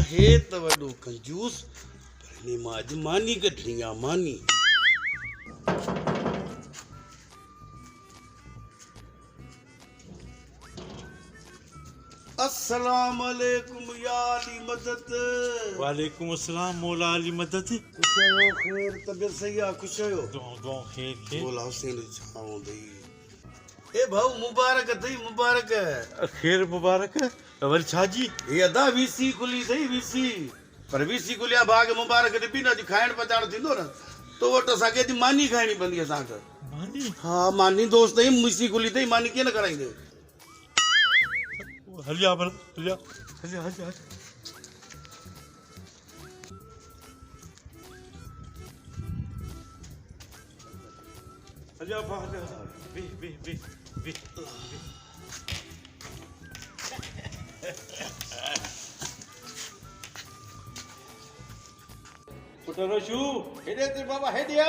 आहे त वॾो कंजूस पर हिन मां अॼु मानी कढणी आहे मानी। अस्सलाम वालेकुम या अली मदद। वालेकुम अस्सलाम मौला अली मदद। खुश आहियो? खैर तबियत सही आहे? खुश आहियो? दुआ खैर मौला हुसैन छाऊं दई। ए भाऊ मुबारक अथई मुबारक। खैर मुबारक वरी छा जी? ये अदा वीसी खुली अथई वीसी पर वीसी खुलिया भाग मुबारक ॾिबी न। अॼु खाइण पचाइण थींदो न तो वटि असांखे अॼु मानी खाइणी पवंदी असांखे। मानी? हा मानी दोस्त अथई वीसी खुली अथई मानी कीअं न कराईंदे। हलिया भला हलिया हलिया हलिया हलिया बा हलिया बे पुटरो शू हेडे ते बाबा हेडिया।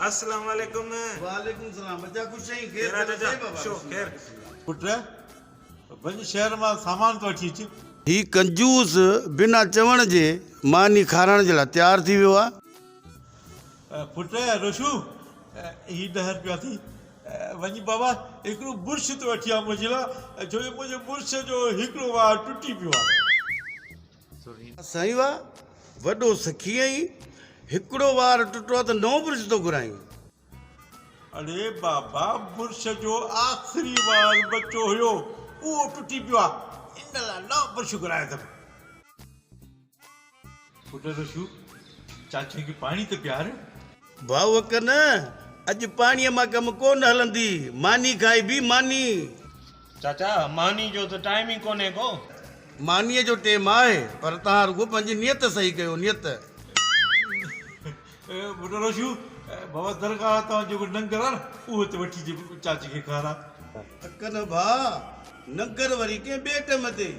अस्सलाम वालेकुम। वालेकुम सलाम बच्चा खुश आहीं? खैर चाचा शो खैर। पुट वञ शहर मां सामान तो वठी अच। ही कंजूस बिना चवण जे मानी खाराइण जे लाइ तयार थी वियो आहे। पुट रोशू ही 10 रुपया थी वञी बाबा हिकिड़ो बुर्श तो वठी आ मुंहिंजे लाइ छो जो मुंहिंजे बुर्श जो हिकिड़ो वार टुटी पियो आहे। साईं वाह वॾो सखी आई हिकिड़ो वार टुटो आहे त नओं बुर्श थो घुराई। अरे बाबा बुर्श जो आख़िरी वार बचो हुयो उहो टुटी पियो आहे इन लाइ नओं बुर्श घुरायो अथमि। पुट रोशू चाचे खे पाणी त प्यार। भाऊ न अॼु पाणीअ मां कमु कोन हलंदी मानी खाई बि मानी। चाचा मानी जो तो टाइम ही कोने को। मानीअ जो टेम आहे पर तव्हां रुगो पंहिंजी नियत सही कयो नियत। पुट रोशू बाबा दरगाह तां जेको नंगर आहे न उहो त वठी चाचे खे खारा। अकन भाउ नंगर वरी कंहिं ॿिए टाइम ते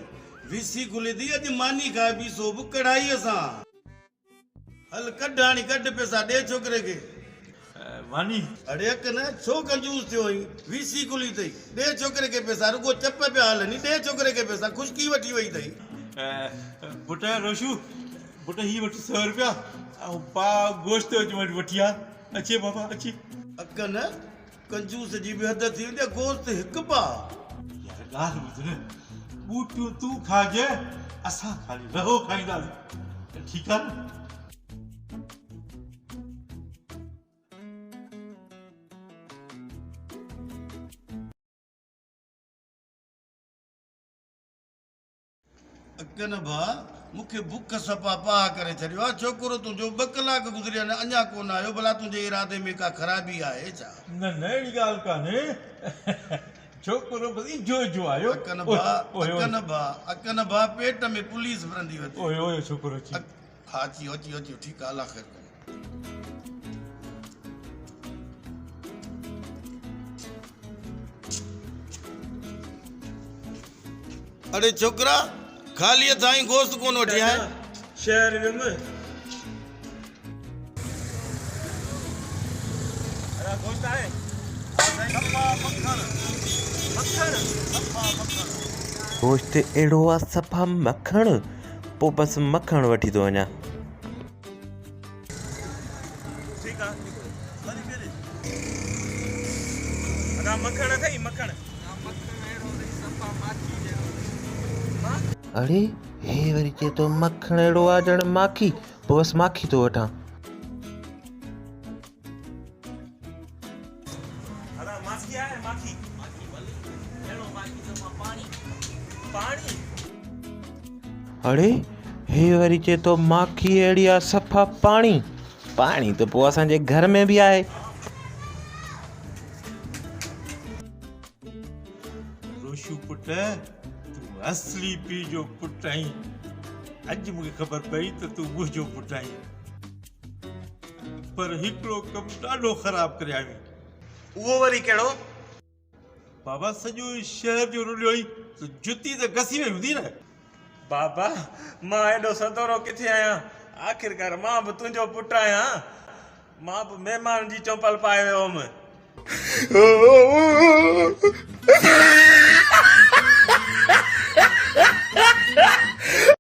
वीसी खुले थी अॼु मानी खाए बि सो बि कढ़ाईअ सां। हल कढ हाणे कढ पैसा ॾे छोकिरे खे। मानी अड़े अकन छो कंजूस थियो आई वीसी खुली अथई ॾे छोकिरे खे पैसा रुगो चप पिया हलनि ॾे छोकिरे खे पैसा खुशकी वठी वई अथई। पुट रोशू पुट ही वठी 100 रुपया ऐं पा गोश्त वठी आ। अचे बाबा अचे। अकन कंजूस जी बि हद थी वेंदी आहे गोश्त हिकु पा। यार ॻाल्हि ॿुध न बूटियूं तूं खाइजे असां ख़ाली रहो खाईंदासीं ठीकु आहे न। अकन भाउ मूंखे बुख सफ़ा पाह करे छॾियो आहे छोकिरो तुंहिंजो 2 कलाक गुज़रिया आहिनि अञा कोन आयो भला तुंहिंजे इरादे में का ख़राबी आहे छा? न न अहिड़ी ॻाल्हि कान्हे छोकिरो बस जो आयो। अकन भाउ पेट में पुलिस भरंदी वठी। ओए ओए छोकिरो अची। हा अची अची अची ठीकु आहे अलाह ख़ैर करे। अरे छोकरा खाली हथां ई गोश्त कोन वठी आया? शहर में अरे गोश्त आहे सफ़ा मक्खन मक्खन सफ़ा मक्खन। गोश्त अहिड़ो आहे सफ़ा मखण पोइ बसि मखण वठी थो वञा। ठीक आहे अदा मक्खन अथई मक्खन। अरे हे वरी चए थो मखण अहिड़ो आहे ॼण माखी पोइ बसि माखी थो वठां। अदा माखी आहे माखी अहिड़ो माखी सफ़ा पाणी पाणी। अरे हे वरी चए थो माखी अहिड़ी आहे सफ़ा पाणी पाणी त पोइ असांजे घर में बि आहे। रोशू पुट तूं असली पीउ जो पुट आहीं अॼु मूंखे ख़बर पई त तूं मुंहिंजो पुट आहीं पर हिकिड़ो कमु ॾाढो ख़राबु करे आहीं। उहो वरी कहिड़ो? बाबा सॼो शहर जो रुलियो आई त जुती त घसी वई हूंदी न। बाबा मां एॾो सदोरो किथे आहियां आख़िरकार मां बि तुंहिंजो पुटु आहियां मां बि महिमान जी चंपल पाए वियो हुअमि।